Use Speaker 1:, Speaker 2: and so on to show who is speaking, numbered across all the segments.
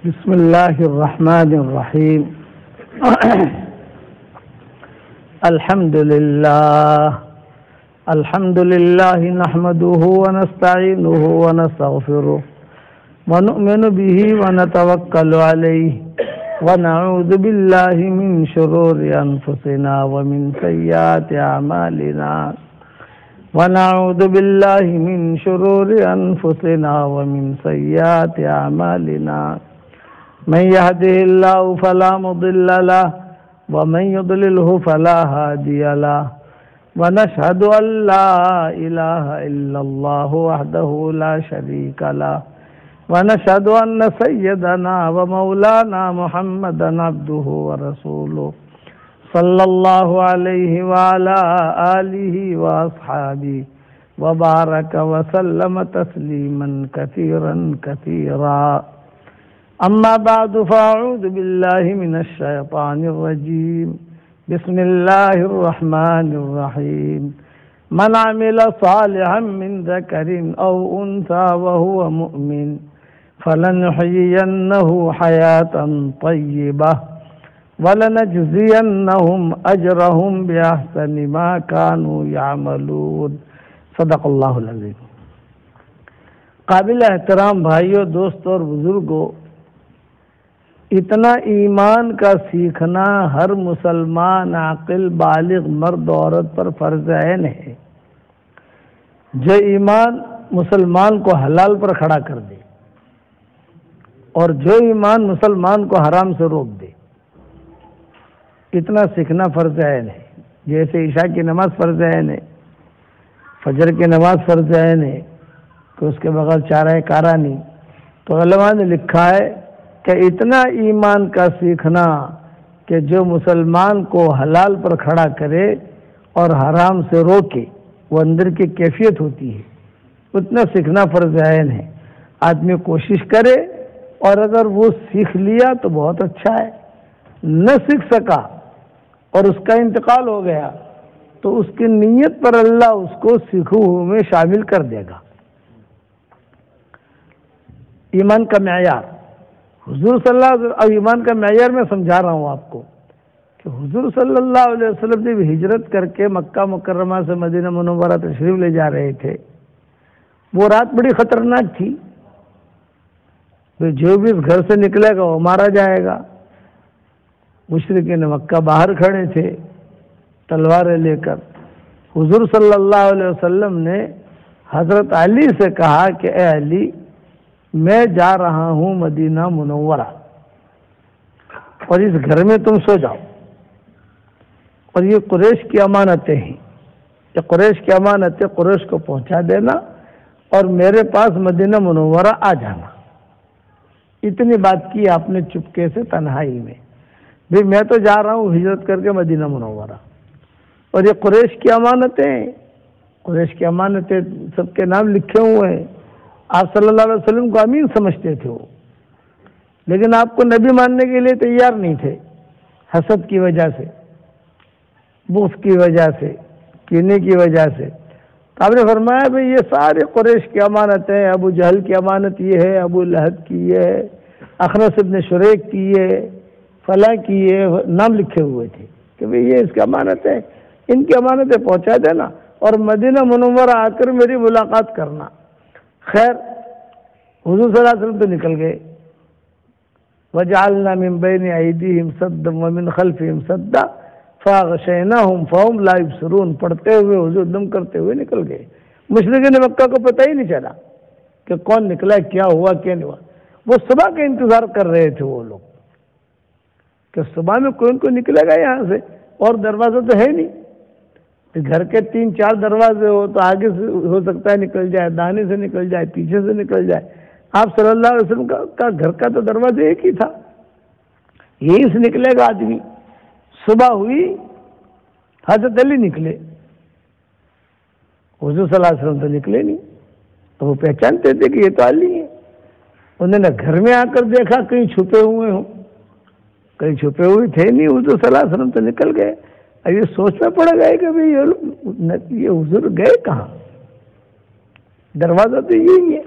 Speaker 1: بسم الله الرحمن الرحيم الحمد لله نحمده ونستعينه ونستغفره ونؤمن به ونتوكل عليه ونعوذ بالله من شرور أنفسنا ومن سيئات أعمالنا ونعوذ بالله من شرور أنفسنا ومن سيئات أعمالنا من يهده الله فلا مضل له ومن يضلله فلا هادي له ونشهد أن لا إله إلا الله وحده لا شريك له ونشهد أن سيدنا ومولانا محمدا عبده ورسوله صلى الله عليه وعلى آله وأصحابه وبارك وسلم تسليما كثيرا كثيرا أما بعد فأعوذ بالله من الشيطان الرجيم بسم الله الرحمن الرحيم من عمل صالحا من ذكر أو أنثى وهو مؤمن فلنحيينه حياة طيبة وَلَنَجْزِيَنَّهُمْ أَجْرَهُمْ بِأَحْسَنِ مَا كَانُوا يَعْمَلُونَ صدق اللہ العظیم۔ قابل احترام بھائیوں، دوستوں اور بزرگوں، اتنا ایمان کا سیکھنا ہر مسلمان عاقل بالغ مرد عورت پر فرض عین ہے۔ جو ایمان مسلمان کو حلال پر کھڑا کر دے اور جو ایمان مسلمان کو حرام سے روک دے، اتنا سیکھنا فرض عین ہے۔ جیسے عشاء کی نماز فرض عین ہے، فجر کی نماز فرض عین ہے کہ اس کے بغیر چارہ کارا نہیں۔ تو علماء نے لکھا ہے کہ اتنا ایمان کا سیکھنا کہ جو مسلمان کو حلال پر کھڑا کرے اور حرام سے روکے، وہ اندر کی کیفیت ہوتی ہے، اتنا سیکھنا فرض عین ہے۔ آدمی کوشش کرے اور اگر وہ سیکھ لیا تو بہت اچھا ہے، نہ سیکھ سکا اور اس کا انتقال ہو گیا تو اس کی نیت پر اللہ اس کو سیکھوں میں شامل کر دے گا۔ ایمان کا معیار حضور صلی اللہ علیہ وسلم، ایمان کا معیار میں سمجھا رہا ہوں آپ کو کہ حضور صلی اللہ علیہ وسلم جب ہجرت کر کے مکہ مکرمہ سے مدینہ منورہ تشریف لے جا رہے تھے، وہ رات بڑی خطرناک تھی۔ جو بھی اس گھر سے نکلے گا وہ مارا جائے گا۔ مشرکین مکہ باہر کھڑے تھے تلواریں لے کر۔ حضور صلی اللہ علیہ وسلم نے حضرت علی سے کہا کہ اے علی، میں جا رہا ہوں مدینہ منورہ اور اس گھر میں تم سو جاؤ، اور یہ قریش کی امانتیں ہیں، یہ قریش کی امانتیں قریش کو پہنچا دینا اور میرے پاس مدینہ منورہ آ جانا۔ اتنی بات کی آپ نے چپکے سے تنہائی میں، بھی میں تو جا رہا ہوں ہجرت کر کے مدینہ منورہ، اور یہ قریش کی امانتیں، قریش کی امانتیں سب کے نام لکھے ہوئے ہیں۔ آپ صلی اللہ علیہ وسلم کو امین سمجھتے تھے وہ، لیکن آپ کو نبی ماننے کے لیے تیار نہیں تھے، حسد کی وجہ سے، بغض کی وجہ سے، کینے کی وجہ سے۔ تو آپ نے فرمایا بھئی یہ سارے قریش کی امانتیں، ابو جہل کی امانت یہ ہے، ابو لہب کی یہ ہے، اخنس ابن شریک کی یہ، فلاں کی یہ نام لکھے ہوئے تھے کہ بھئی یہ اس کی امانت ہے، ان کی امانتیں پہنچا دینا اور مدینہ منورہ آ کر میری ملاقات کرنا۔ خیر، حضور صلی اللہ علیہ وسلم تو نکل گئے۔ وَجَعَلْنَا مِن بَيْنِ أَيْدِيهِمْ سَدًّا وَمِنْ خَلْفِهِمْ سَدًّا فَأَغْشَيْنَاهُمْ فَهُمْ لَا يُبْصِرُونَ پڑھتے ہوئے حضور دم کرتے ہوئے نکل گئے۔ مشرکین مکہ کو پتہ ہی نہیں چلا کہ کون نکلا، کیا ہوا کیا نہیں ہوا۔ وہ صبح کا انتظار کر رہے تھے وہ لوگ کہ صبح میں کون کو نکلے گا یہاں سے، اور دروازہ تو ہے نہیں۔ گھر کے 3-4 دروازے ہو تو آگے سے ہو سکتا ہے نکل جائے، دانے سے نکل جائے، پیچھے سے نکل جائے۔ آپ صلی اللہ علیہ وسلم کا گھر کا تو دروازہ ایک ہی تھا، یہی سے نکلے گا آدمی۔ صبح ہوئی، حضرت علی نکلے، حضور صلی اللہ علیہ وسلم تو نکلے نہیں۔ تو وہ پہچانتے تھے کہ یہ تو علی ہے۔ انہوں نے گھر میں آ کر دیکھا کہیں چھپے ہوئے ہوں، کہیں چھپے ہوئے تھے نہیں، حضور صلی اللہ علیہ وسلم تو نکل گئے۔ اب یہ سوچنا پڑ گیا کہ بھئی یہ حضور گئے کہاں، دروازہ تو یہی ہے،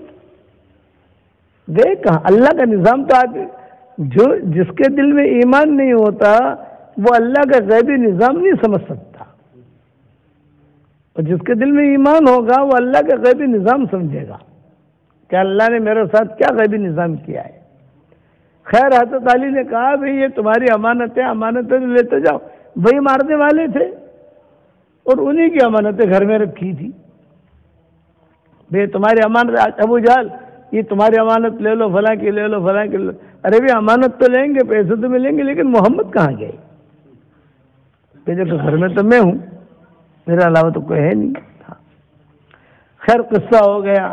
Speaker 1: گئے کہاں؟ اللہ کا نظام تو جس کے دل میں ایمان نہیں ہوتا وہ اللہ کا غیبی نظام نہیں سمجھ سکتا، اور جس کے دل میں ایمان ہوگا وہ اللہ کا غیبی نظام سمجھے گا کہ اللہ نے میرے ساتھ کیا غیبی نظام کیا ہے۔ خیر حضرت علی نے کہا بھئی یہ تمہاری امانتیں لیتے جاؤ، وہی مارنے والے تھے اور انہی کی امانتیں گھر میں رکھی تھی۔ بھئی تمہاری امانت، ابو جہل یہ تمہاری امانت لے لو، فلاں کی لے لو، فلاں کی لے لو۔ ارے بھی امانت تو لیں گے، پیسے تو ملیں گے، لیکن محمد کہاں گئے؟ گھر میں تو میں ہوں، میرے علاوہ تو کوئی ہے نہیں۔ خیر قصہ ہو گیا۔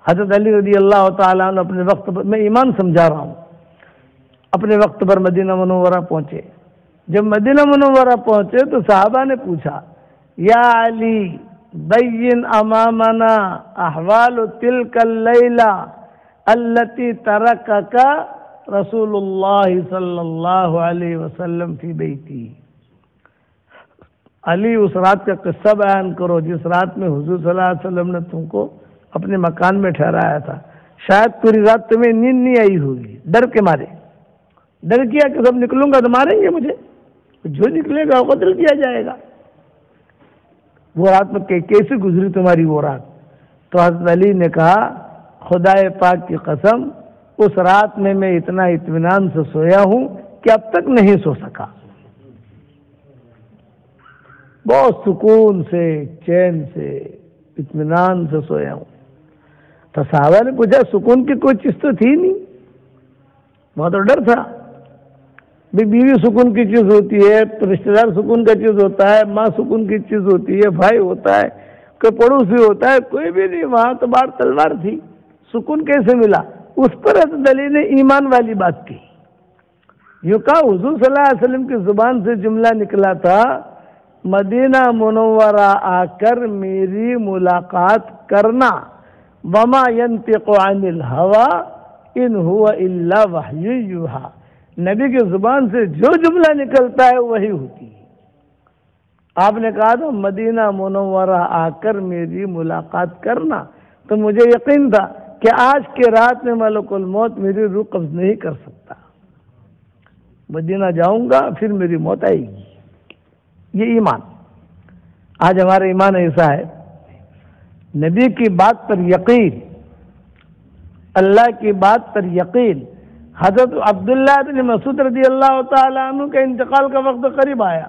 Speaker 1: حضرت علی رضی اللہ تعالیٰ عنہ اپنے وقت پر، میں ایمان سمجھا رہا ہوں، اپنے وقت پر مدینہ منورہ پہنچے۔ جب مدینہ منورہ پہنچے تو صحابہ نے پوچھا یا علی بین امامنا احوال تلک اللیلہ التی ترکک رسول اللہ صلی اللہ علیہ وسلم فی بیتی۔ علی اس رات کا قصہ بیان کرو جس رات میں حضور صلی اللہ علیہ وسلم نے تم کو اپنے مکان میں ٹھہرایا تھا۔ شاید پوری رات تمہیں نیند نہیں آئی ہوگی، ڈر کے مارے، ڈر کیا کہ سب نکلوں گا تو ماریں گے مجھے، جو نکلے گا وہ قتل کیا جائے گا۔ وہ رات میں کیسے گزری تمہاری وہ رات؟ تو حضرت علی نے کہا خدا پاک کی قسم اس رات میں اتنا اطمینان سے سویا ہوں کہ اب تک نہیں سو سکا، بہت سکون سے، چین سے، اطمینان سے سویا ہوں۔ تو صحابہ نے پوچھا سکون کی کوئی چیز تو تھی نہیں؟ بہت ڈر تھا۔ بیوی سکون کی چیز ہوتی ہے، رشتہ دار سکون کا چیز ہوتا ہے، ماں سکون کی چیز ہوتی ہے، بھائی ہوتا ہے، کوئی پڑوسی ہوتا ہے، کوئی بھی نہیں، وہاں تو بار تلوار تھی، سکون کیسے ملا؟ اس پر حضرت علی نے ایمان والی بات کی۔ یوں کہا حضور صلی اللہ علیہ وسلم کی زبان سے جملہ نکلا تھا مدینہ منورہ آ کر میری ملاقات کرنا، وما ينطق عن الهوى ان هو الا وحی یوحی، نبی کی زبان سے جو جملہ نکلتا ہے وہی ہوتی ہے۔ آپ نے کہا تھا مدینہ منورہ آ کر میری ملاقات کرنا، تو مجھے یقین تھا کہ آج کے رات میں ملک الموت میری روح قبض نہیں کر سکتا، مدینہ جاؤں گا پھر میری موت آئے گی۔ یہ ایمان، آج ہمارا ایمان ایسا ہے، نبی کی بات پر یقین، اللہ کی بات پر یقین۔ حضرت عبداللہ بن مسعود رضی اللہ تعالیٰ عنہ کے انتقال کا وقت قریب آیا۔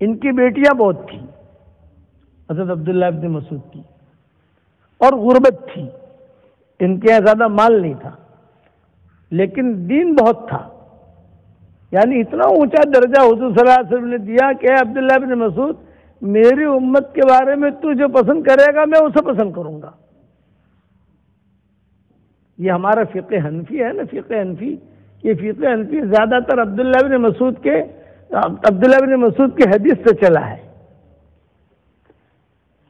Speaker 1: ان کی بیٹیاں بہت تھیں حضرت عبداللہ بن مسعود کی، اور غربت تھی، ان کے یہاں زیادہ مال نہیں تھا، لیکن دین بہت تھا، یعنی اتنا اونچا درجہ حضور صلی اللہ علیہ وسلم نے دیا کہ عبداللہ بن مسعود میری امت کے بارے میں تو جو پسند کرے گا میں اسے پسند کروں گا۔ یہ ہمارا فقہ حنفی ہے نا، فقہ حنفی، یہ فقہ حنفی زیادہ تر عبداللہ بن مسعود کی حدیث سے چلا ہے۔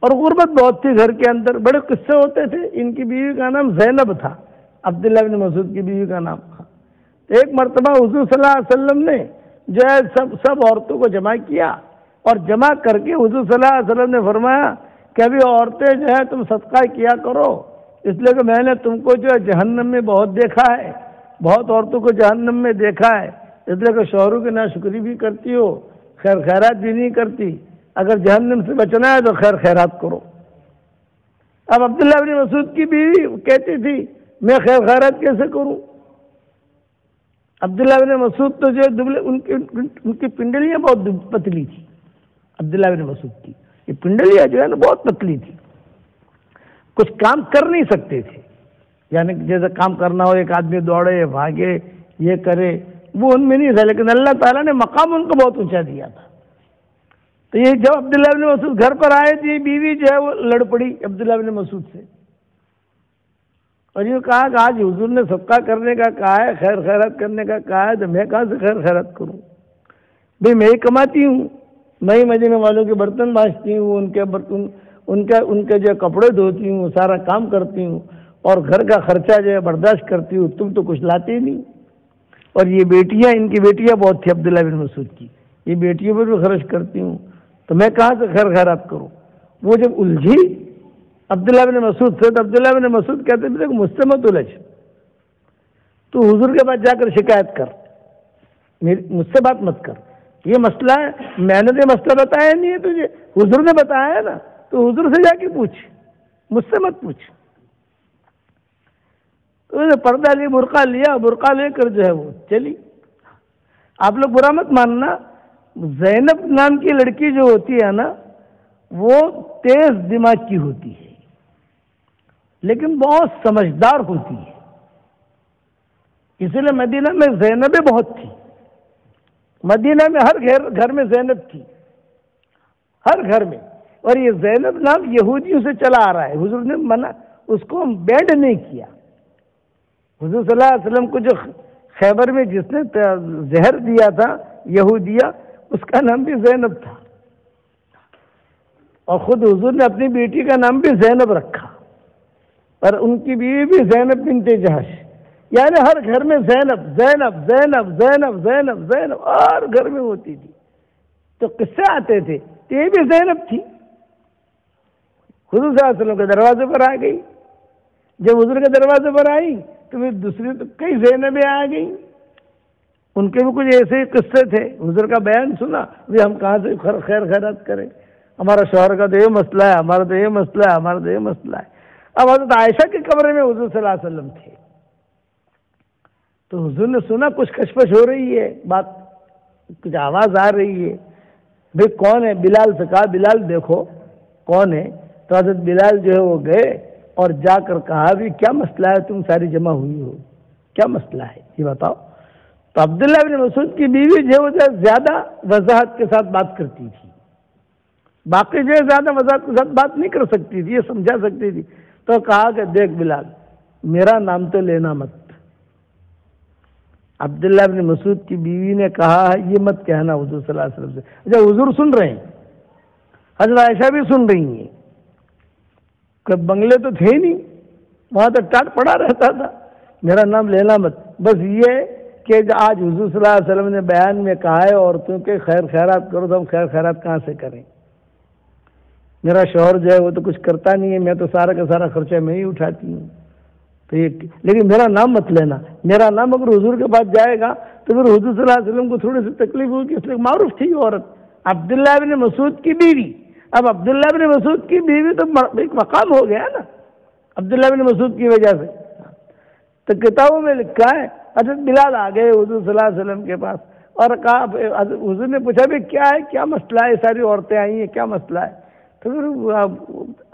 Speaker 1: اور غربت بہت تھی گھر کے اندر، بڑے قصے ہوتے تھے۔ ان کی بیوی کا نام زینب تھا، عبداللہ بن مسعود کی بیوی کا نام تھا۔ ایک مرتبہ حضور صلی اللہ علیہ وسلم نے جو ہے سب عورتوں کو جمع کیا، اور جمع کر کے حضور صلی اللہ علیہ وسلم نے فرمایا کہ ابھی عورتیں جو ہے تم صدقہ کیا کرو، اس لیے کہ میں نے تم کو جو ہے جہنم میں بہت دیکھا ہے، بہت عورتوں کو جہنم میں دیکھا ہے، اس لیے کہ شوہروں کی ناشکری بھی کرتی ہو، خیر خیرات بھی نہیں کرتی، اگر جہنم سے بچنا ہے تو خیر خیرات کرو۔ اب عبداللہ بن مسعود کی بیوی کہتی تھی میں خیر خیرات کیسے کروں؟ عبداللہ بن مسعود تو جو دبلے، ان کی پنڈلیاں بہت پتلی تھی، عبداللہ بن مسعود کی یہ پنڈلیاں جو ہے نا بہت پتلی تھی، کچھ کام کر نہیں سکتے تھے، یعنی جیسے کام کرنا ہو ایک آدمی دوڑے بھاگے یہ کرے، وہ ان میں نہیں تھا، لیکن اللہ تعالیٰ نے مقام ان کو بہت اونچا دیا تھا۔ تو یہ جب عبداللہ بن مسعود گھر پر آئے تھی، بیوی جو ہے وہ لڑ پڑی عبداللہ بن مسعود سے، اور یہ کہا کہ آج حضور نے صدقہ کرنے کا کہا ہے، خیر خیرات کرنے کا کہا ہے، تو میں کہاں سے خیر خیرات کروں؟ بھئی میں ہی کماتی ہوں، میں ہی مدینے والوں کے برتن مانجتی ہوں، ان کے جو کپڑے دھوتی ہوں، سارا کام کرتی ہوں، اور گھر کا خرچہ جو ہے برداشت کرتی ہوں، تم تو کچھ لاتے نہیں۔ اور یہ بیٹیاں، ان کی بیٹیاں بہت تھی عبداللہ بن مسعود کی، یہ بیٹیوں پر بھی خرچ کرتی ہوں، تو میں کہاں سے خیر خیرات کروں؟ وہ جب الجھی عبداللہ بن مسعود سے، تو عبداللہ بن مسعود کہتے تھے کہ مجھ سے مت الجھ، تو حضور کے پاس جا کر شکایت کر، مجھ سے بات مت کر، یہ مسئلہ ہے، میں نے تو یہ مسئلہ بتایا نہیں ہے تجھے، حضور نے بتایا ہے نا، تو حضور سے جا کے پوچھ، مجھ سے مت پوچھ۔ تو نے پردہ لی، برقع لیا، برقع لے کر جو ہے وہ چلی۔ آپ لوگ برا مت ماننا، زینب نام کی لڑکی جو ہوتی ہے نا وہ تیز دماغ کی ہوتی ہے، لیکن بہت سمجھدار ہوتی ہے، اسی لیے مدینہ میں زینبیں بہت تھی، مدینہ میں ہر گھر میں زینب تھی، ہر گھر میں۔ اور یہ زینب نام یہودیوں سے چلا آ رہا ہے، حضور نے منع، اس کو بینڈ نہیں کیا۔ حضور صلی اللہ علیہ وسلم کو جو خیبر میں جس نے زہر دیا تھا یہودیہ، اس کا نام بھی زینب تھا، اور خود حضور نے اپنی بیٹی کا نام بھی زینب رکھا، اور ان کی بیوی بھی زینب بنت جہش، یعنی ہر گھر میں زینب زینب زینب زینب زینب زینب ہر گھر میں ہوتی تھی۔ تو قصے آتے تھے، یہ بھی زینب تھی، حضور صلی اللہ علیہ وسلم کے دروازے پر آ گئی۔ جب حضور کے دروازے پر آئی تو پھر دوسری تو کئی زینبیں آ گئیں، ان کے بھی کچھ ایسے ہی قصے تھے۔ حضور کا بیان سنا، ہم کہاں سے خیر خیرات کریں، ہمارا شوہر کا تو یہ مسئلہ ہے، ہمارا تو یہ مسئلہ ہے، ہمارا تو یہ مسئلہ ہے۔ اب حضرت عائشہ کے کمرے میں حضور صلی اللہ علیہ وسلم تھے، تو حضور نے سنا کچھ کشمکش ہو رہی ہے، بات کچھ آواز آ رہی ہے، بھئی کون ہے؟ بلال سے کہا، بلال دیکھو کون ہے؟ تو حضرت بلال جو ہے وہ گئے اور جا کر کہا بھی کیا مسئلہ ہے، تم ساری جمع ہوئی ہو، کیا مسئلہ ہے یہ بتاؤ۔ تو عبداللہ بن مسعود کی بیوی جو ہے زیادہ وضاحت کے ساتھ بات کرتی تھی، باقی جو ہے زیادہ وضاحت کے ساتھ بات نہیں کر سکتی تھی، یہ سمجھا سکتی تھی۔ تو کہا کہ دیکھ بلال، میرا نام تو لینا مت۔ عبداللہ بن مسعود کی بیوی نے کہا یہ مت کہنا حضور صلی اللہ علیہ وسلم سے۔ اچھا حضور سن رہے ہیں، حضرت عائشہ بھی سن رہی ہیں، کہ بنگلے تو تھے نہیں، وہاں تو ٹاٹ پڑا رہتا تھا، میرا نام لینا مت۔ بس یہ کہ آج حضور صلی اللہ علیہ وسلم نے بیان میں کہا ہے عورتوں کے خیر خیرات کرو، تو ہم خیر خیرات کہاں سے کریں؟ میرا شوہر جو ہے وہ تو کچھ کرتا نہیں ہے، میں تو سارا کا سارا خرچہ میں ہی اٹھاتی ہوں، تو یہ لیکن میرا نام مت لینا۔ میرا نام اگر حضور کے پاس جائے گا تو پھر حضور صلی اللہ علیہ وسلم کو تھوڑی سی تکلیف ہوگی، اس لیے معروف تھی عورت عبداللہ بن مسعود کی بیوی۔ اب عبداللہ بن مسعود کی بیوی تو ایک مقام ہو گیا نا عبداللہ بن مسعود کی وجہ سے۔ تو کتابوں میں لکھا ہے حضرت بلال آ گئے حضور صلی اللہ علیہ وسلم کے پاس اور کہا، حضور نے پوچھا بھی کیا ہے، کیا مسئلہ ہے، ساری عورتیں آئی ہیں، کیا مسئلہ ہے؟ تو پھر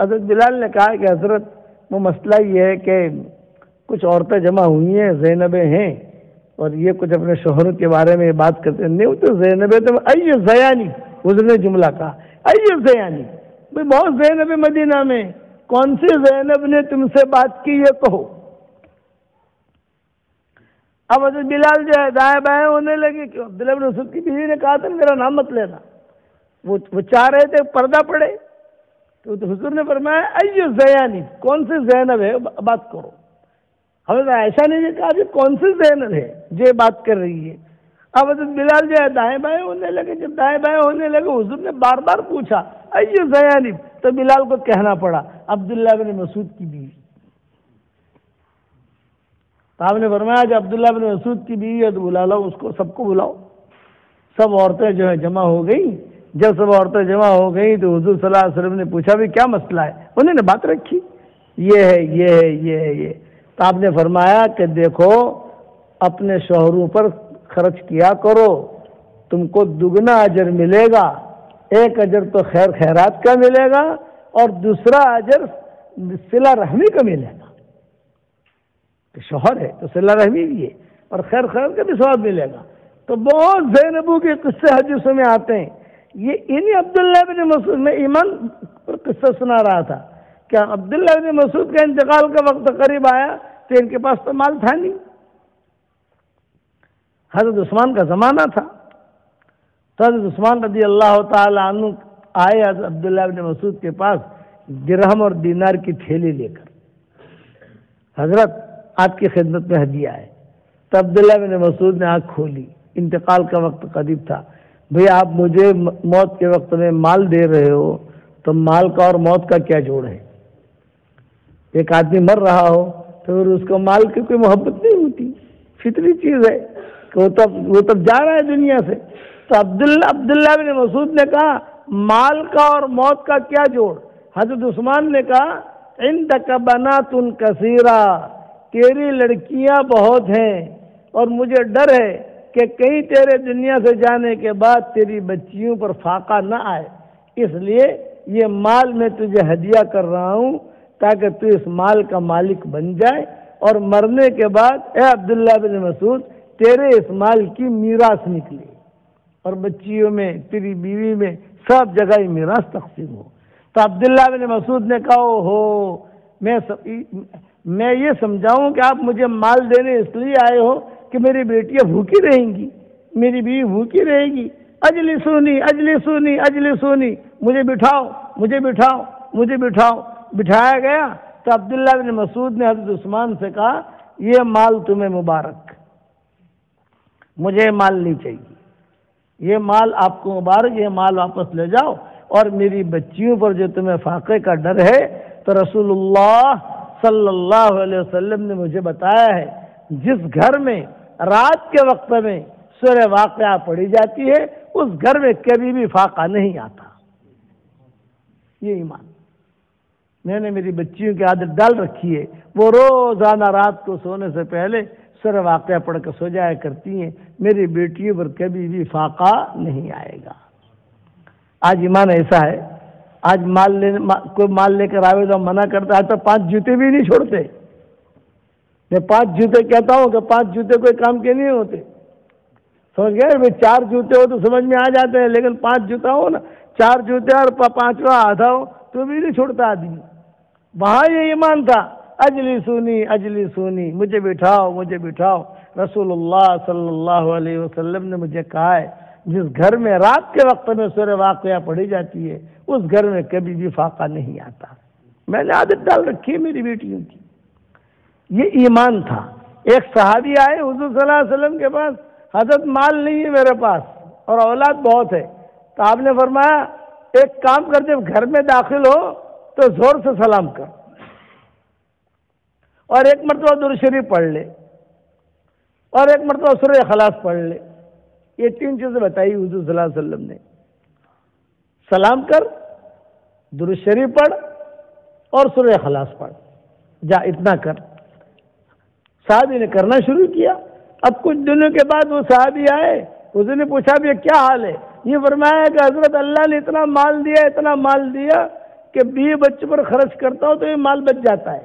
Speaker 1: حضرت بلال نے کہا کہ حضرت وہ مسئلہ یہ ہے کہ کچھ عورتیں جمع ہوئی ہیں، زینبیں ہیں، اور یہ کچھ اپنے شوہروں کے بارے میں بات کرتے ہیں۔ نہیں تو زینبیں تو ای زیانی، حضور نے جملہ کہا ای زیانی، بھئی بہت زینب مدینہ میں، کون سی زینب نے تم سے بات کی یہ کہو۔ اب حضرت بلال جو ہے دائیں بائیں ہونے لگے کہ عبداللہ بن مسعود کی بیوی نے کہا تھا میرا نام مت لینا، وہ چاہ رہے تھے پردہ پڑے، تو حضور نے فرمایا ای زیانی، کون سی زینب ہے بات کرو۔ حضرت عائشہ نے یہ کہا کہ کون سی زینب ہے جو بات کر رہی ہے۔ اب حضرت بلال جو ہے دائیں بائیں ہونے لگے، جب دائیں بائیں ہونے لگے حضور نے بار بار پوچھا ای زیانی، تو بلال کو کہنا پڑا عبداللہ بن مسعود کی بیوی۔ تو آپ نے فرمایا جو عبداللہ بن مسعود کی بیوی ہے تو بلا لاؤ اس کو، سب کو بلاؤ۔ سب عورتیں جو ہے جمع ہو گئیں۔ جب سب عورتیں جمع ہو گئیں تو حضور صلی اللہ علیہ وسلم نے پوچھا بھی کیا مسئلہ ہے، انہوں نے بات رکھی یہ ہے یہ ہے یہ ہے یہ۔ تو آپ نے فرمایا کہ دیکھو اپنے شوہروں پر خرچ کیا کرو، تم کو دگنا اجر ملے گا، ایک اجر تو خیر خیرات کا ملے گا اور دوسرا اجر صلہ رحمی کا ملے گا، کہ شوہر ہے تو صلہ رحمی بھی ہے اور خیر خیرات کا بھی ثواب ملے گا۔ تو بہت زینبوں کے قصے حدیثوں میں آتے ہیں۔ یہ انہی عبداللہ بن مسعود میں ایمان پر قصہ سنا رہا تھا کہ عبداللہ بن مسعود کا انتقال کا وقت قریب آیا تو ان کے پاس تو مال تھا نہیں، حضرت عثمان کا زمانہ تھا، تو حضرت عثمان رضی اللہ تعالی عنہ آئے حضرت عبداللہ بن مسعود کے پاس درہم اور دینار کی تھیلی لے کر، حضرت آپ کی خدمت میں ہدیہ ہے۔ تو عبداللہ بن مسعود نے آنکھ کھولی، انتقال کا وقت قریب تھا، بھئی آپ مجھے موت کے وقت میں مال دے رہے ہو تو مال کا اور موت کا کیا جوڑ ہے؟ ایک آدمی مر رہا ہو تو پھر اس کو مال کی کوئی محبت نہیں ہوتی، فطری چیز ہے کہ وہ تب جا رہا ہے دنیا سے۔ تو عبداللہ بن مسعود نے کہا مال کا اور موت کا کیا جوڑ؟ حضرت عثمان نے کہا عندک بنات کثیرہ، تیری لڑکیاں بہت ہیں اور مجھے ڈر ہے کہ کہیں تیرے دنیا سے جانے کے بعد تیری بچیوں پر فاقہ نہ آئے، اس لیے یہ مال میں تجھے ہدیہ کر رہا ہوں تاکہ تو اس مال کا مالک بن جائے، اور مرنے کے بعد اے عبداللہ بن مسعود تیرے اس مال کی میراث نکلے اور بچیوں میں، تیری بیوی میں، سب جگہ ہی میراث تقسیم ہو۔ تو عبداللہ بن مسعود نے کہا ہو میں یہ سمجھاؤں کہ آپ مجھے مال دینے اس لیے آئے ہو کہ میری بیٹیاں بھوکی رہیں گی، میری بیوی بھوکی رہے گی، اجلسونی اجلسونی اجلسونی، مجھے بٹھاؤ مجھے بٹھاؤ مجھے بٹھاؤ۔ بٹھایا گیا تو عبداللہ بن مسعود نے حضرت عثمان سے کہا یہ مال تمہیں مبارک، مجھے مال نہیں چاہیے، یہ مال آپ کو مبارک، یہ مال واپس لے جاؤ، اور میری بچیوں پر جو تمہیں فاقے کا ڈر ہے تو رسول اللہ صلی اللہ علیہ وسلم نے مجھے بتایا ہے جس گھر میں رات کے وقت میں سورہ واقعہ پڑھی جاتی ہے اس گھر میں کبھی بھی فاقہ نہیں آتا۔ یہ ایمان میں نے میری بچیوں کی عادت ڈال رکھی ہے، وہ روزانہ رات کو سونے سے پہلے سورہ واقعہ پڑھ کر سو جایا کرتی ہیں، میری بیٹیوں پر کبھی بھی فاقہ نہیں آئے گا۔ آج ایمان ایسا ہے، آج کوئی مال لے کر آئے تو منع کرتا ہے، تو 5 جوتے بھی نہیں چھوڑتے۔ میں 5 جوتے کہتا ہوں کہ 5 جوتے کوئی کام کے نہیں ہوتے، سمجھ گئے؟ 4 جوتے ہو تو سمجھ میں آ جاتے ہیں، لیکن 5 جوتا ہو نا، 4 جوتے اور 5واں آدھا ہو تو بھی نہیں چھوڑتا آدمی۔ وہاں یہ ایمان تھا اجلسونی اجلسونی، مجھے بٹھاؤ مجھے بٹھاؤ۔ رسول اللہ صلی اللہ علیہ وسلم نے مجھے کہا ہے جس گھر میں رات کے وقت میں سورہ واقعہ پڑھی جاتی ہے اس گھر میں کبھی بھی فاقہ نہیں آتا۔ میں نے عادت ڈال رکھی ہے میری بیٹیوں کی۔ یہ ایمان تھا۔ ایک صحابی آئے حضور صلی اللہ علیہ وسلم کے پاس، حضرت مال نہیں ہے میرے پاس اور اولاد بہت ہے، تو آپ نے فرمایا ایک کام کر، جب گھر میں داخل ہو تو زور سے سلام کر اور ایک مرتبہ درود شریف پڑھ لے اور ایک مرتبہ سورہ اخلاص پڑھ لے۔ یہ 3 چیزیں بتائی حضور صلی اللہ علیہ وسلم نے، سلام کر، درود شریف پڑھ اور سورہ اخلاص پڑھ، جا اتنا کر۔ صحابی نے کرنا شروع کیا۔ اب کچھ دنوں کے بعد وہ صحابی آئے، حضور نے پوچھا بھی کیا حال ہے؟ یہ فرمایا کہ حضرت اللہ نے اتنا مال دیا اتنا مال دیا کہ بیوی بچوں پر خرچ کرتا ہوں تو یہ مال بچ جاتا ہے،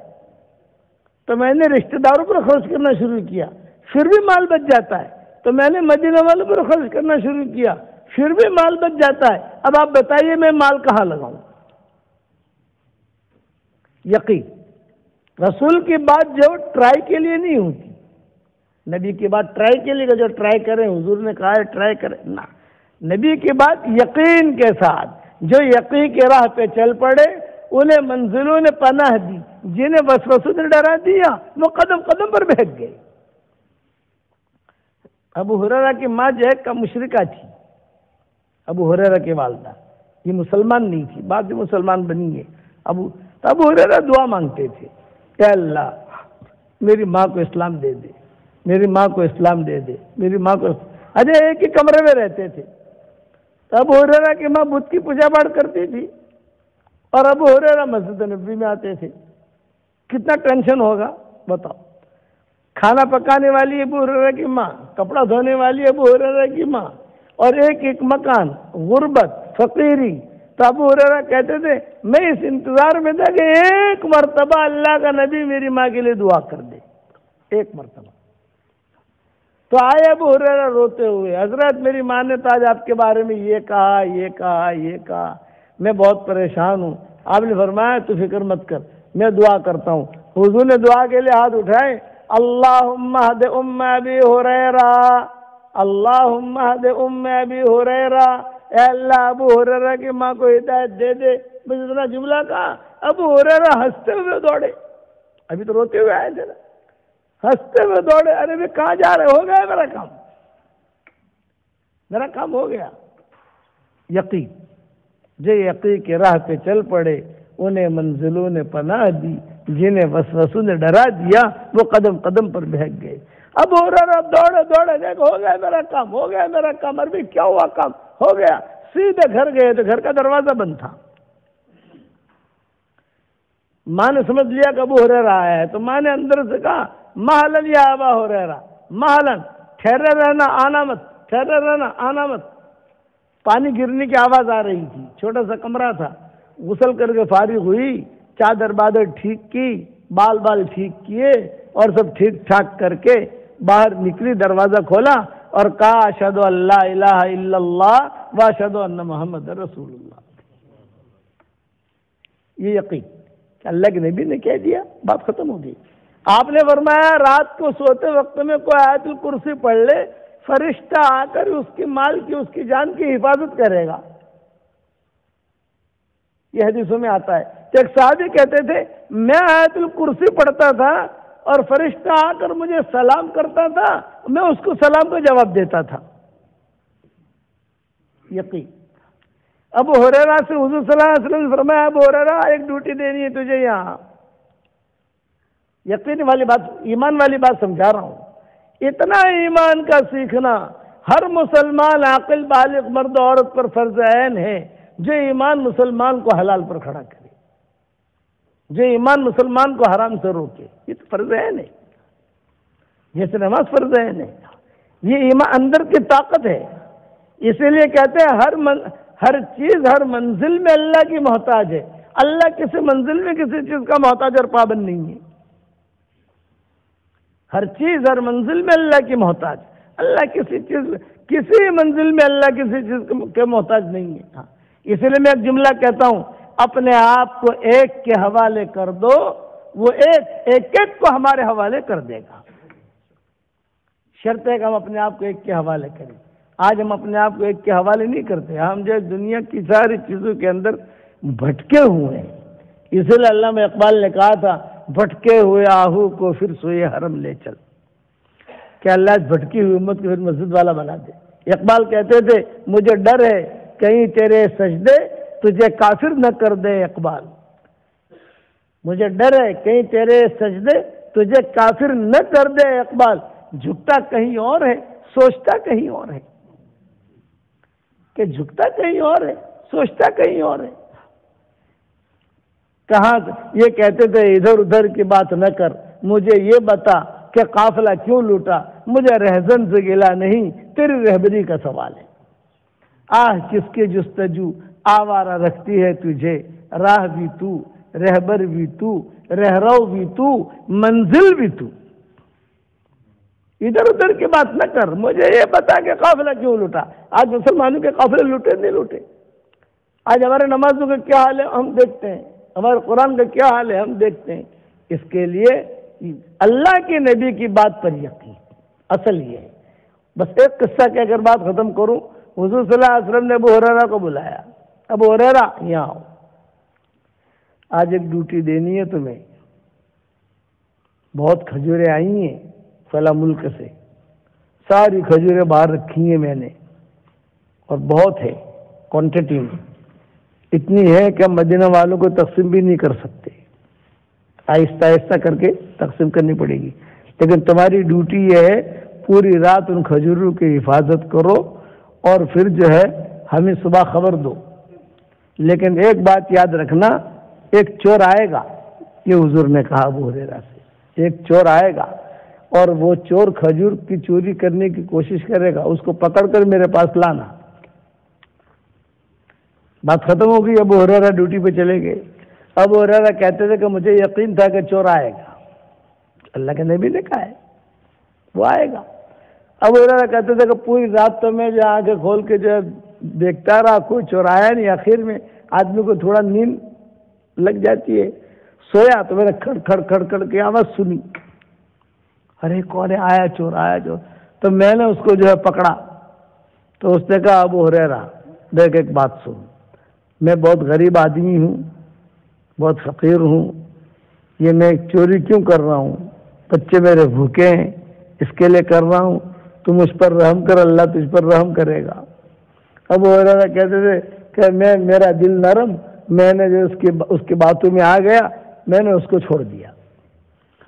Speaker 1: تو میں نے رشتہ داروں پر خرچ کرنا شروع کیا، پھر بھی مال بچ جاتا ہے، تو میں نے مدینہ والوں پر خرچ کرنا شروع کیا، پھر بھی مال بچ جاتا ہے، اب آپ بتائیے میں مال کہاں لگاؤں؟ یقین رسول کی بات جو ٹرائی کے لیے نہیں ہوتی، نبی کی بات ٹرائی کے لیے، جو ٹرائی کریں، حضور نے کہا ہے ٹرائی کریں نہ، نبی کی بات یقین کے ساتھ، جو یقین کے راہ پہ چل پڑے انہیں منزلوں نے پناہ دی، جنہیں وسوسوں نے ڈرا دیا وہ قدم قدم پر بہک گئے۔ ابو ہریرہ کی ماں جو ہے مشرکہ تھی، ابو ہریرہ کی والدہ، یہ مسلمان نہیں تھی، بعد میں مسلمان بنی ہے۔ ابو ہریرہ دعا مانگتے تھے کہ اللہ میری ماں کو اسلام دے دے، میری ماں کو اسلام دے دے، میری ماں کو، اجے ایک ہی کمرے میں رہتے تھے۔ ابو ہریرہ کی ماں بت کی پوجا پاٹ کرتی تھی اور ابو ہریرہ مسجد نبوی میں آتے تھے، کتنا ٹینشن ہوگا بتاؤ۔ کھانا پکانے والی ابو ہریرہ کی ماں، کپڑا دھونے والی ابو ہریرہ کی ماں، اور ایک مکان، غربت، فقیری۔ تو ابو ہریرہ کہتے تھے میں اس انتظار میں تھا کہ ایک مرتبہ اللہ کا نبی میری ماں کے لیے دعا کر دے، ایک مرتبہ۔ تو آئے ابو ہریرہ روتے ہوئے، حضرت میری ماں نے تو آج آپ کے بارے میں یہ کہا یہ کہا یہ کہا، میں بہت پریشان ہوں۔ آپ نے فرمایا تو فکر مت کر، میں دعا کرتا ہوں۔ حضور نے دعا کے لیے ہاتھ اٹھائے، اللہم اہد ام ابی ہریرہ، اللہم اہد ام ابی ہریرہ، اے اللہ ابو ہریرہ کی ماں کو ہدایت دے دے۔ بس اتنا جملہ کہا، ابو ہریرہ ہنستے ہوئے دوڑے، ابھی تو روتے ہوئے آئے تھے نا، ہنستے ہوئے دوڑے، ارے میں کہاں جا رہے، ہو گیا میرا کام، میرا کام ہو گیا۔ یقین، جو یقین کے راہ پہ چل پڑے انہیں منزلوں نے پناہ دی، جنہیں وسوسوں نے ڈرا دیا وہ قدم قدم پر بہک گئے۔ اب ہریرہ دوڑے دوڑے دیکھ ہو گیا میرا کام، ہو گیا میرا کام. عربی کیا ہوا کام؟ ہو گیا. سیدھے گھر گئے تو گھر کا دروازہ بند تھا. ماں نے سمجھ لیا کہ ابو ہریرہ آیا ہے تو ماں نے اندر سے کہا مہلن یا ابا ہریرہ، مہلن، ٹھہرے رہنا آنا مت، ٹھہرے رہنا آنا مت. پانی گرنے کی آواز آ رہی تھی. چھوٹا سا کمرہ تھا. غسل کر کے فارغ ہوئی، چادر بادر ٹھیک کی، بال ٹھیک کیے اور سب ٹھیک ٹھاک کر کے باہر نکلی، دروازہ کھولا اور کہا اشہد ان لا الہ الا اللہ واشہد ان محمد رسول اللہ. یہ یقین کہ اللہ کے نبی نے کہہ دیا، بات ختم ہو گئی. آپ نے فرمایا رات کو سوتے وقت میں کوئی آیت الکرسی پڑھ لے، فرشتہ آ کر اس کی مال کی، اس کی جان کی حفاظت کرے گا. یہ حدیثوں میں آتا ہے کہ ایک صحابی کہتے تھے میں آیت الکرسی پڑھتا تھا اور فرشتہ آ کر مجھے سلام کرتا تھا، میں اس کو سلام کا جواب دیتا تھا. یقین. ابو ہریرہ سے حضور صلی اللہ علیہ وسلم نے فرمایا ابو ہریرہ ایک ڈیوٹی دینی ہے تجھے یہاں. یقین والی بات، ایمان والی بات سمجھا رہا ہوں. اتنا ایمان کا سیکھنا ہر مسلمان عاقل بالغ مرد و عورت پر فرض عین ہے جو ایمان مسلمان کو حلال پر کھڑا کرے، جو ایمان مسلمان کو حرام سے روکے. یہ تو فرض عین ہے، جیسے نماز فرض عین ہے. یہ ایمان اندر کی طاقت ہے. اسی لیے کہتے ہیں ہر چیز ہر منزل میں اللہ کی محتاج ہے. اللہ کسی منزل میں کسی چیز کا محتاج اور پابند نہیں ہے. ہر چیز ہر منزل میں اللہ کی محتاج. اللہ کسی منزل میں اللہ کسی چیز کے محتاج نہیں ہے. ہاں، اس لیے میں ایک جملہ کہتا ہوں، اپنے آپ کو ایک کے حوالے کر دو، وہ ایک کو ہمارے حوالے کر دے گا. شرط ہے کہ ہم اپنے آپ کو ایک کے حوالے کریں. آج ہم اپنے آپ کو ایک کے حوالے نہیں کرتے. ہم جو دنیا کی ساری چیزوں کے اندر بھٹکے ہوئے ہیں. اسی لیے علامہ اقبال نے کہا تھا بھٹکے ہوئے آہو کو پھر سوئے حرم لے چل. کہ اللہ بھٹکی ہوئی امت کو پھر مسجد والا بنا دے. اقبال کہتے تھے مجھے ڈر ہے کہیں تیرے سجدے تجھے کافر نہ کر دے اقبال. مجھے ڈر ہے کہیں تیرے سجدے تجھے کافر نہ کر دے اقبال. جھکتا کہیں اور ہے، سوچتا کہیں اور ہے. کہ جھکتا کہیں اور ہے، سوچتا کہیں اور ہے. کہاں یہ کہتے تھے ادھر ادھر کی بات نہ کر، مجھے یہ بتا کہ قافلہ کیوں لوٹا. مجھے رہزن سے گلا نہیں، تیری رہبری کا سوال ہے. آہ کس کی جستجو آوارہ رکھتی ہے تجھے، راہ بھی تو، رہبر بھی تو، رہرو بھی تو، منزل بھی تو. ادھر ادھر کی بات نہ کر، مجھے یہ بتا کہ قافلہ کیوں لوٹا. آج مسلمانوں کے قافلے لوٹے نہیں لوٹے. آج ہمارے نمازوں کا کیا حال ہے ہم دیکھتے ہیں، ہمارے قرآن کا کیا حال ہے ہم دیکھتے ہیں. اس کے لیے اللہ کے نبی کی بات پر یقین. اصل یہ ہے. بس ایک قصہ کہہ کر بات ختم کروں. حضور صلی اللہ علیہ وسلم نے ابو ہریرہ کو بلایا. ابو ہریرہ یہاں آؤ، آج ایک ڈیوٹی دینی ہے تمہیں. بہت کھجوریں آئی ہیں فلاں ملک سے، ساری کھجوریں باہر رکھی ہیں میں نے، اور بہت ہے کوانٹٹی میں. اتنی ہے کہ ہم مدینہ والوں کو تقسیم بھی نہیں کر سکتے. آہستہ آہستہ کر کے تقسیم کرنی پڑے گی. لیکن تمہاری ڈیوٹی یہ ہے پوری رات ان کھجوروں کی حفاظت کرو اور پھر جو ہے ہمیں صبح خبر دو. لیکن ایک بات یاد رکھنا، ایک چور آئے گا. یہ حضور نے کہا ابو ہریرہ سے، ایک چور آئے گا اور وہ چور کھجور کی چوری کرنے کی کوشش کرے گا. اس کو پکڑ کر میرے پاس لانا. بات ختم ہو گئی. ابو ہریرہ ڈیوٹی پہ چلے گئے. ابو ہریرہ کہتے تھے کہ مجھے یقین تھا کہ چور آئے گا. اللہ کے نبی نے کہا ہے وہ آئے گا. ابو ہریرہ کہتے تھے کہ پوری رات تو میں جو آنکھیں کھول کے جو دیکھتا رہا کوئی چور آیا نہیں. آخر میں آدمی کو تھوڑا نیند لگ جاتی ہے. سویا تو میں نے کھڑ کھڑ کھڑ کھڑ کی آواز سنی. ارے کون ہے؟ آیا چور، آیا چور. تو میں نے اس کو جو ہے پکڑا. تو اس نے کہا ابو ہریرہ دیکھ ایک بات سن، میں بہت غریب آدمی ہوں، بہت فقیر ہوں. یہ میں چوری کیوں کر رہا ہوں؟ بچے میرے بھوکے ہیں، اس کے لیے کر رہا ہوں. تو مجھ پر رحم کر، اللہ تجھ پر رحم کرے گا. ابو ہریرہ کہتے تھے کہ میرا دل نرم، میں نے جو اس کی باتوں میں آ گیا، میں نے اس کو چھوڑ دیا.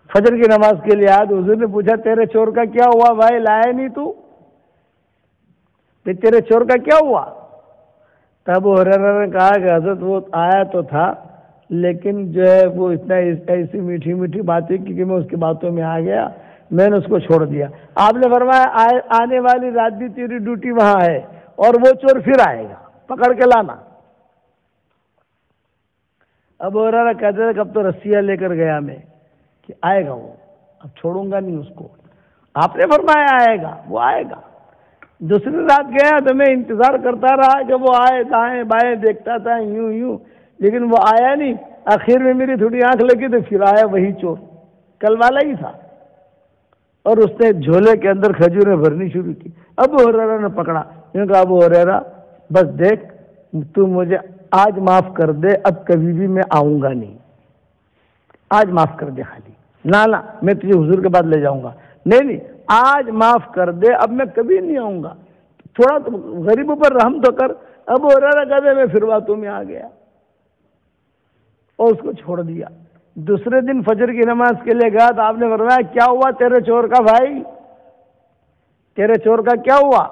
Speaker 1: فجر کی نماز کے لیے آیا تو حضور نے پوچھا تیرے چور کا کیا ہوا بھائی، لایا نہیں تو؟ تیرے چور کا کیا ہوا؟ تب ہریرہ نے کہا کہ حضرت وہ آیا تو تھا لیکن جو ہے وہ اتنا ایسی میٹھی میٹھی باتیں کی کہ میں اس کی باتوں میں آ گیا، میں نے اس کو چھوڑ دیا۔ آپ نے فرمایا آنے والی رات بھی تیری ڈیوٹی وہاں ہے اور وہ چور پھر آئے گا، پکڑ کے لانا۔ اب ہریرہ کہتے تھے کہ اب تو رسیاں لے کر گیا میں کہ آئے گا وہ، اب چھوڑوں گا نہیں اس کو۔ آپ نے فرمایا آئے گا، وہ آئے گا۔ دوسری رات گیا تو میں انتظار کرتا رہا کہ وہ آئے، دائیں بائیں دیکھتا تھا یوں یوں، لیکن وہ آیا نہیں۔ آخر میں میری تھوڑی آنکھ لگی تو پھر آیا وہی چور، کل والا ہی تھا، اور اس نے جھولے کے اندر کھجوریں بھرنی شروع کی۔ ابو ہریرہ نے پکڑا، نے کہا ابو ہریرہ بس دیکھ تو مجھے آج معاف کر دے، اب کبھی بھی میں آؤں گا نہیں، آج معاف کر دے خالی، نہ میں تجھے حضور کے بعد لے جاؤں گا، نہیں آج معاف کر دے، اب میں کبھی نہیں آؤں گا، تھوڑا تو غریبوں پر رحم تو کر۔ ابو ہریرہ کہتے میں پھر باتوں میں آ گیا اور اس کو چھوڑ دیا۔ دوسرے دن فجر کی نماز کے لیے گیا تو آپ نے فرمایا کیا ہوا تیرے چور کا بھائی، تیرے چور کا کیا ہوا؟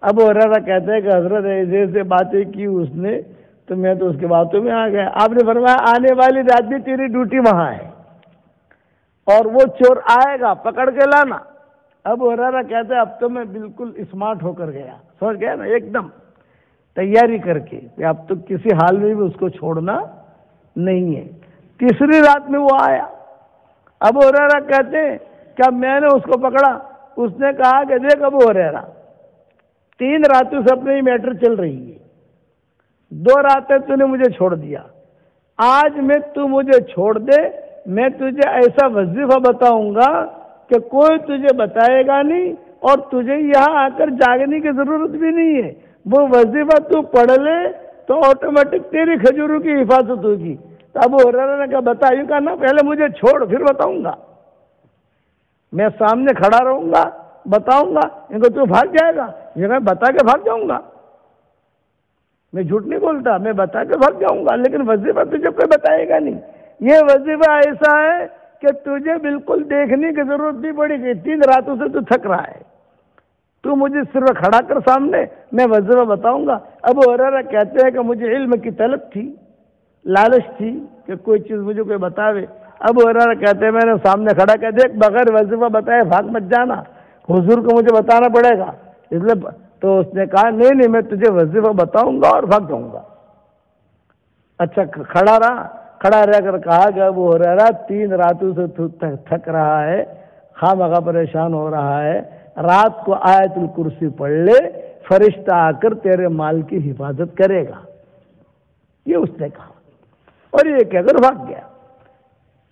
Speaker 1: ابو ہریرہ کہتے ہیں کہ حضرت ایسے باتیں کی اس نے تو میں تو اس کی باتوں میں آ گیا۔ آپ نے فرمایا آنے والی رات بھی تیری ڈیوٹی وہاں ہے اور وہ چور آئے گا، پکڑ کے لانا۔ ابو ہریرہ کہتے ہیں اب تو میں بالکل اسمارٹ ہو کر گیا، سمجھ گیا نا، ایک دم تیاری کر کے کہ اب تو کسی حال میں بھی اس کو چھوڑنا نہیں ہے۔ تیسری رات میں وہ آیا، ابو ہریرہ کہتے ہیں کہ میں نے اس کو پکڑا، اس نے کہا کہ دیکھ ابو ہریرہ 3 راتوں سے اپنے ہی میٹر چل رہی ہے، 2 راتیں تو نے مجھے چھوڑ دیا، آج میں تو مجھے چھوڑ دے، میں تجھے ایسا وظیفہ بتاؤں گا کہ کوئی تجھے بتائے گا نہیں اور تجھے یہاں آ کر جاگنے کی ضرورت بھی نہیں ہے، وہ وظیفہ تو پڑھ لے تو آٹومیٹک تیری کھجوروں کی حفاظت ہوگی۔ تو ابو ہریرہ نے کہا بتا، یوں کہا نا پہلے مجھے چھوڑ پھر بتاؤں گا، میں سامنے کھڑا رہوں گا بتاؤں گا، ان کو تو بھاگ جائے گا، یہ میں بتا کے بھاگ جاؤں گا، میں جھوٹ نہیں بولتا، میں بتا کے بھاگ جاؤں گا، لیکن وظیفہ تجھے کوئی بتائے گا نہیں۔ یہ وظیفہ ایسا ہے کہ تجھے بالکل دیکھنے کی ضرورت نہیں پڑے گی، 3 راتوں سے تو تھک رہا ہے، تو مجھے صرف کھڑا کر سامنے، میں وظیفہ بتاؤں گا۔ ابو ہریرہ کہتے ہیں کہ مجھے علم کی طلب تھی، لالچ تھی کہ کوئی چیز مجھے کوئی بتاوے۔ ابو ہریرہ کہتے ہیں میں نے سامنے کھڑا کر دیکھ بغیر وظیفہ بتائے بھاگ مت جانا، حضور کو مجھے بتانا پڑے گا، اس لیے تو اس نے کہا نہیں میں تجھے وظیفہ بتاؤں گا اور بھاگ جاؤں گا۔ اچھا کھڑا رہ کر کہا کہ ابو ہریرہ 3 راتوں سے تھک رہا ہے، خواہ پریشان ہو رہا ہے، رات کو آیت الکرسی پڑھ لے، فرشتہ آ کر تیرے مال کی حفاظت کرے گا، یہ اس نے کہا، اور یہ کہہ کر بھاگ گیا۔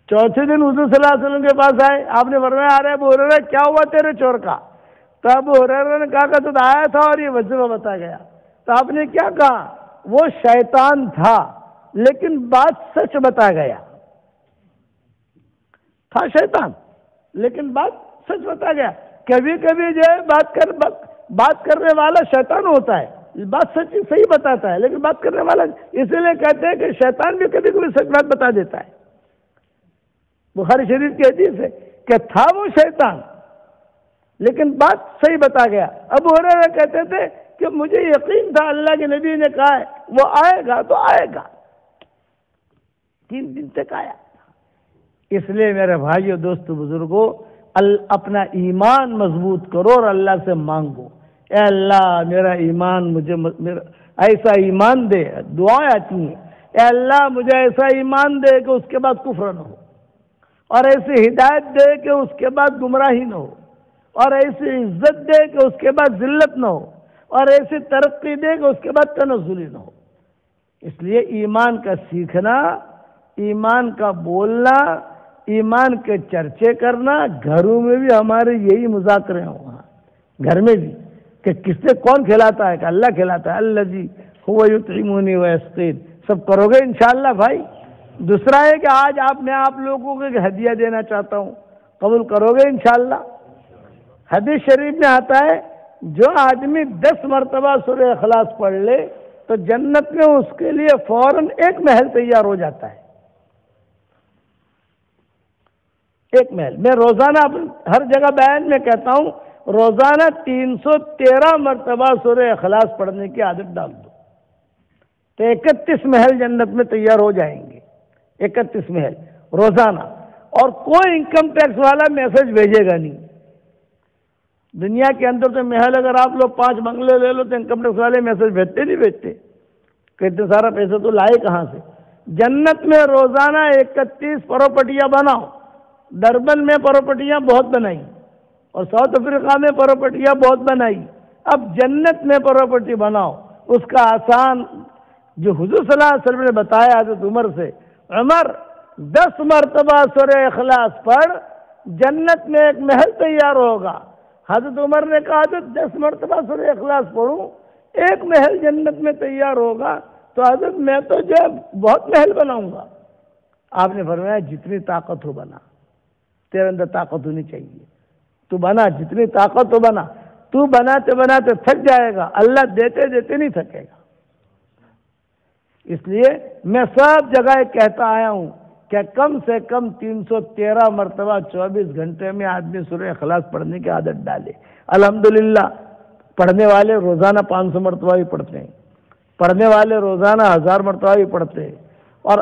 Speaker 1: چوتھے دن حضور صلی اللہ علیہ وسلم کے پاس آئے، آپ نے فرمایا ارے ابو ہریرہ کیا ہوا تیرے چور کا؟ تو ابو ہریرہ نے کہا کہ تو آیا تھا اور یہ وظیفہ بتا گیا۔ تو آپ نے کیا کہا؟ وہ شیطان تھا لیکن بات سچ بتا گیا، تھا شیطان لیکن بات سچ بتا گیا۔ کبھی کبھی جو ہے بات کرنے والا شیطان ہوتا ہے، بات سچ صحیح بتاتا ہے لیکن بات کرنے والا، اسی لیے کہتے ہیں کہ شیطان بھی کبھی کبھی سچ بات بتا دیتا ہے۔ بخاری شریف کی حدیث ہے کہ تھا وہ شیطان لیکن بات صحیح بتا گیا۔ ابو ہریرہ کہتے تھے کہ مجھے یقین تھا اللہ کے نبی نے کہا ہے وہ آئے گا تو آئے گا، 3 دن تک آیا۔ اس لیے میرے بھائیو دوستو بزرگوں، اپنا ایمان مضبوط کرو اور اللہ سے مانگو، اے اللہ میرا ایمان مجھے ایسا ایمان دے، دعائیں آتی ہیں، اے اللہ مجھے ایسا ایمان دے کہ اس کے بعد کفر نہ ہو، اور ایسی ہدایت دے کہ اس کے بعد گمراہی نہ ہو، اور ایسی عزت دے کہ اس کے بعد ذلت نہ ہو، اور ایسی ترقی دے کہ اس کے بعد تنزلی نہ ہو۔ اس لیے ایمان کا سیکھنا، ایمان کا بولنا، ایمان کے چرچے کرنا، گھروں میں بھی ہمارے یہی مذاکرے ہوں، گھر میں بھی کہ کس سے کون کھلاتا ہے، کہ اللہ کھلاتا ہے، الذی هو یطعمنی ویسقین، سب کرو گے انشاءاللہ بھائی۔ دوسرا ہے کہ آج میں آپ لوگوں کو ایک ہدیہ دینا چاہتا ہوں، قبول کرو گے انشاءاللہ؟ حدیث شریف میں آتا ہے جو آدمی 10 مرتبہ سورہ اخلاص پڑھ لے تو جنت میں اس کے لیے فوراً 1 محل تیار ہو جاتا ہے۔ ایک محل. میں روزانہ ہر جگہ بیان میں کہتا ہوں روزانہ 313 مرتبہ سورہ اخلاص پڑھنے کی عادت ڈال دو تو 31 محل جنت میں تیار ہو جائیں گے. 31 محل روزانہ. اور کوئی انکم ٹیکس والا میسج بھیجے گا نہیں. دنیا کے اندر تو محل اگر آپ لوگ 5 بنگلے لے لو تو انکم ٹیکس والے میسج بھیجتے کہ اتنا سارا پیسہ تو لائے کہاں سے. جنت میں روزانہ 31 پراپرٹیاں بناؤ. ڈربن میں پراپرٹیاں بہت بنائی اور ساؤتھ افریقہ میں پراپرٹیاں بہت بنائی. اب جنت میں پراپرٹی بناؤ. اس کا آسان جو حضور صلی اللہ علیہ وسلم نے بتایا حضرت عمر سے, عمر 10 مرتبہ سورہ اخلاص پڑھ, جنت میں ایک محل تیار ہوگا. حضرت عمر نے کہا تو 10 مرتبہ سورہ اخلاص پڑھوں, ایک محل جنت میں تیار ہوگا. تو حضرت میں تو جو ہے بہت محل بناؤں گا. آپ نے فرمایا جتنی طاقت ہو بنا, تیرے اندر طاقت ہونی چاہیے, تو بنا, جتنی طاقت ہو بنا. تو بناتے بناتے تھک جائے گا, اللہ دیتے دیتے نہیں تھکے گا. اس لیے میں سب جگہ کہتا آیا ہوں کہ کم سے کم 313 مرتبہ 24 گھنٹے میں آدمی سورہ اخلاص پڑھنے کی عادت ڈالے. الحمدللہ پڑھنے والے روزانہ 500 مرتبہ بھی پڑھتے ہیں, پڑھنے والے روزانہ 1000 مرتبہ بھی پڑھتے ہیں. اور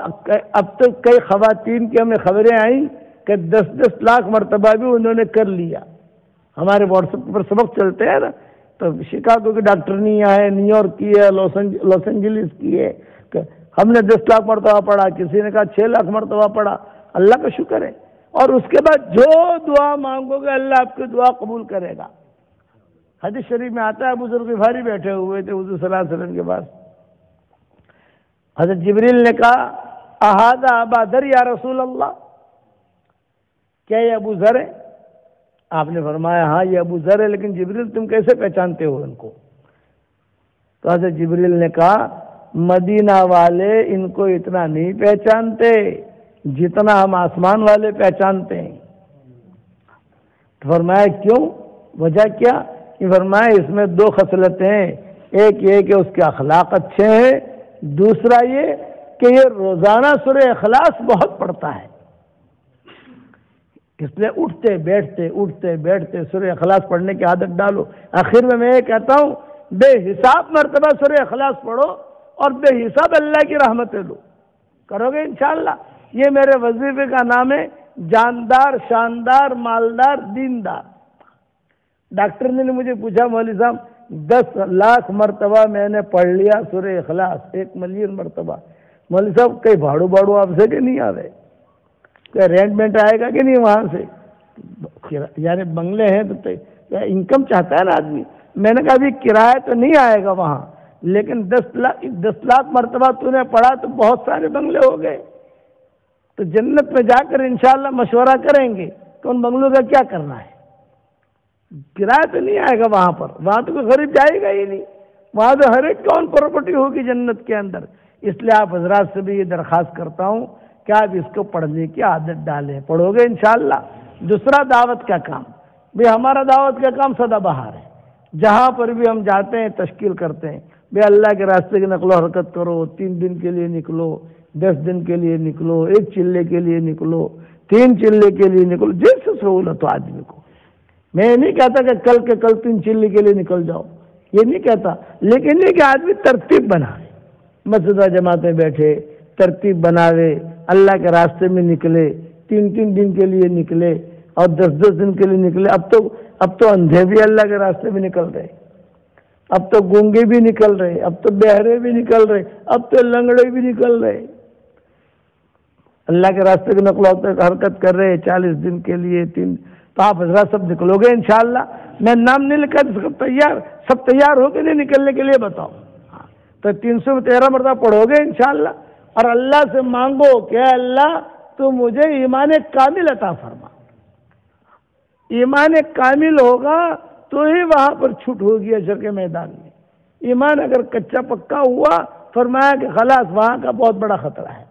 Speaker 1: اب تک کئی خواتین کی ہمیں خبریں آئیں کہ 10-10 لاکھ مرتبہ بھی انہوں نے کر لیا. ہمارے واٹس ایپ پر سبق چلتے ہیں نا, تو شکاگو کی ڈاکٹرنیاں ہیں, نیو یارک کی ہے, لاس اینجلس کی ہے, کہ ہم نے 10 لاکھ مرتبہ پڑھا, کسی نے کہا 6 لاکھ مرتبہ پڑھا. اللہ کا شکر ہے. اور اس کے بعد جو دعا مانگو گے اللہ آپ کی دعا قبول کرے گا. حدیث شریف میں آتا ہے ابو ذر غفاری بیٹھے ہوئے تھے حضور صلی اللہ علیہ وسلم کے پاس. حضرت جبریل نے کہا احاذا ابا ذر یا رسول اللہ, کیا یہ ابو ذر ہے؟ آپ نے فرمایا ہاں یہ ابو ذر ہے, لیکن جبریل تم کیسے پہچانتے ہو ان کو؟ تو حضرت جبریل نے کہا مدینہ والے ان کو اتنا نہیں پہچانتے جتنا ہم آسمان والے پہچانتے ہیں. فرمایا کیوں, وجہ کیا؟ فرمایا اس میں 2 خصلتیں ہیں. ایک یہ کہ اس کے اخلاق اچھے ہیں, دوسرا یہ کہ یہ روزانہ سورہ اخلاص بہت پڑھتا ہے. اس لیے اٹھتے بیٹھتے سورہ اخلاص پڑھنے کی عادت ڈالو. آخر میں یہ کہتا ہوں بے حساب مرتبہ سورہ اخلاص پڑھو اور بے حساب اللہ کی رحمتیں لو. کرو گے انشاءاللہ. یہ میرے وظیفے کا نام ہے جاندار, شاندار, مالدار, دیندار. ڈاکٹر نے مجھے پوچھا مولوی صاحب 10 لاکھ مرتبہ میں نے پڑھ لیا سورہ اخلاص, 1 ملین مرتبہ. مولوی صاحب کئی بھاڑو آپ سے کہ نہیں آ رہے, کوئی ارینجمنٹ آئے گا کہ نہیں وہاں سے؟ یعنی بنگلے ہیں تو انکم چاہتا ہے نا آدمی. میں نے کہا ابھی کرایہ تو نہیں آئے گا وہاں, لیکن 10 لاکھ مرتبہ تو نے پڑھا تو بہت سارے بنگلے ہو گئے. تو جنت میں جا کر انشاءاللہ مشورہ کریں گے کہ ان بنگلوں کا کیا کرنا ہے. کرایہ تو نہیں آئے گا وہاں پر, وہاں تو کوئی غریب جائے گا ہی نہیں, وہاں تو ہر ایک کون پراپرٹی ہوگی جنت کے اندر. اس لیے آپ حضرات سے بھی یہ درخواست کرتا ہوں کہ آپ اس کو پڑھنے کی عادت ڈالیں. پڑھو گے انشاءاللہ. دوسرا دعوت کا کام, بھی ہمارا دعوت کا کام سدا بہار ہے. جہاں پر بھی ہم جاتے ہیں تشکیل کرتے ہیں, بے اللہ کے راستے کی نقل و حرکت کرو. 3 دن کے لیے نکلو, 10 دن کے لیے نکلو, 1 چلے کے لیے نکلو, 3 چلے کے لیے نکلو, جیسے سہولت ہو آدمی کو. میں یہ نہیں کہتا کہ کل کے کل 3 چلے کے لیے نکل جاؤ, یہ نہیں کہتا, لیکن یہ کہ آدمی ترتیب بنائے, مسجد جماعت میں بیٹھے, ترتیب بناوے, اللہ کے راستے میں نکلے, 3 دن کے لیے نکلے اور 10 دن کے لیے نکلے. اب تو اندھے بھی اللہ کے راستے میں نکل رہے, اب تو گونگے بھی نکل رہے, اب تو بہرے بھی نکل رہے, اب تو لنگڑے بھی نکل رہے, اللہ کے راستے کی نقل و حرکت کر رہے 40 دن کے لیے 3. تو آپ حضرات سب نکلو گے انشاءاللہ. میں نام نہیں لکھا, سب تیار ہو کے نہیں نکلنے کے لیے بتاؤ. تو 313 مرتبہ پڑھو گے انشاءاللہ, اور اللہ سے مانگو کہ اللہ تو مجھے ایمان کامل عطا فرما. ایمان کامل ہوگا تو ہی وہاں پر چھوٹ ہوگی حشر کے میدان میں. ایمان اگر کچا پکا ہوا, فرمایا کہ خلاص وہاں کا بہت بڑا خطرہ ہے.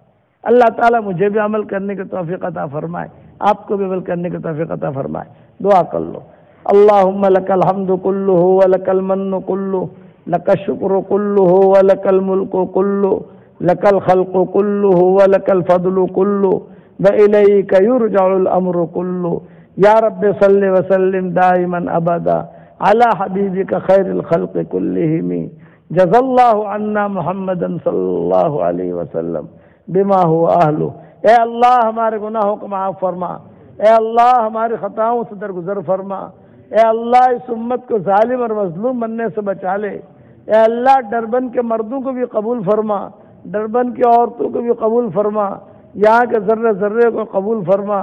Speaker 1: اللہ تعالیٰ مجھے بھی عمل کرنے کی توفیق عطا فرمائے, آپ کو بھی عمل کرنے کی توفیق عطا فرمائے. دعا کر لو. اللہم لک الحمد کلہ ولک المن کلہ لک الشکر کلہ ولک الملک کلہ لک الخلق کلہ ولک الفضل کلہ وإليك يرجع الأمر كله يا رب صل وسلم دائما أبدا على حبيبك خير الخلق كلهم جزا الله عنا محمدا صلی اللہ علیہ وسلم بما هو اہلہ۔ اے اللہ ہمارے گناہوں کو معاف فرما، اے اللہ ہماری خطاؤں سے درگزر فرما، اے اللہ اس امت کو ظالم اور مظلوم بننے سے بچا لے، اے اللہ ڈربن کے مردوں کو بھی قبول فرما، ڈربن کی عورتوں کو بھی قبول فرما، یہاں کے ذرے ذرے کو قبول فرما،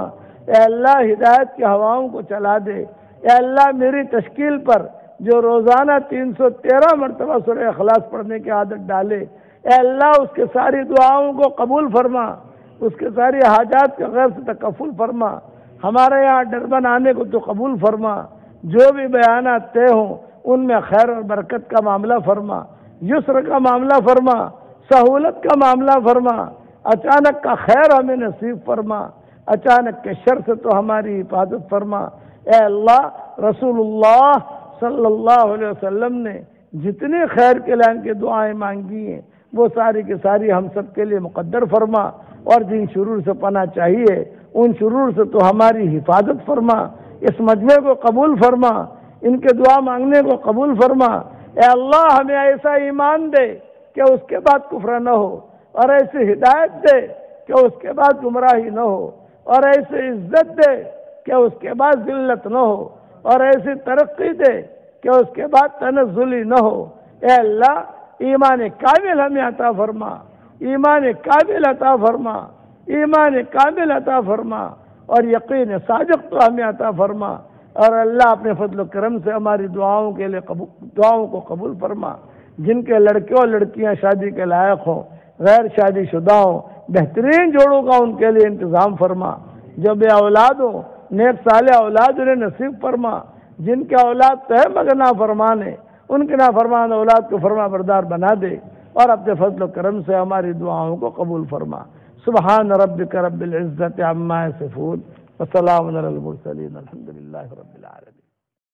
Speaker 1: اے اللہ ہدایت کی ہواؤں کو چلا دے، اے اللہ میری تشکیل پر جو روزانہ 313 مرتبہ سورہ اخلاص پڑھنے کی عادت ڈالے، اے اللہ اس کے ساری دعاؤں کو قبول فرما، اس کے ساری حاجات کے غیر سے تکفل فرما، ہمارے یہاں ڈربن آنے کو تو قبول فرما، جو بھی بیانات طے ہوں ان میں خیر اور برکت کا معاملہ فرما، یسر کا معاملہ فرما، سہولت کا معاملہ فرما، اچانک کا خیر ہمیں نصیب فرما، اچانک کے شر سے تو ہماری حفاظت فرما۔ اے اللہ رسول اللہ صلی اللہ علیہ وسلم نے جتنی خیر کے لائن کی دعائیں مانگی ہیں وہ ساری کی ساری ہم سب کے لیے مقدر فرما، اور جن شرور سے پناہ چاہیے ان شرور سے تو ہماری حفاظت فرما، اس مجمع کو قبول فرما، ان کے دعا مانگنے کو قبول فرما۔ اے اللہ ہمیں ایسا ایمان دے کہ اس کے بعد کفر نہ ہو، اور ایسی ہدایت دے کہ اس کے بعد گمراہی نہ ہو، اور ایسی عزت دے کہ اس کے بعد ذلت نہ ہو، اور ایسی ترقی دے کہ اس کے بعد تنزلی نہ ہو۔ اے اللہ ایمان کامل ہمیں عطا فرما، ایمان کامل عطا فرما، ایمان کامل عطا فرما، اور یقین صادق تو ہمیں عطا فرما، اور اللہ اپنے فضل و کرم سے ہماری دعاؤں کے لیے دعاؤں کو قبول فرما۔ جن کے لڑکے اور لڑکیاں شادی کے لائق ہوں، غیر شادی شدہ ہوں، بہترین جوڑوں کا ان کے لیے انتظام فرما، جو بے اولاد ہوں نیک صالح اولاد انہیں نصیب فرما، جن کے اولاد تو ہے مگر نافرمان ہے ان کے نافرمان اولاد کو فرما بردار بنا دے، اور اپنے فضل و کرم سے ہماری دعاؤں کو قبول فرما۔ سبحان ربک رب العزت عما یصفون وسلام علی المرسلین الحمد للہ رب العالمین۔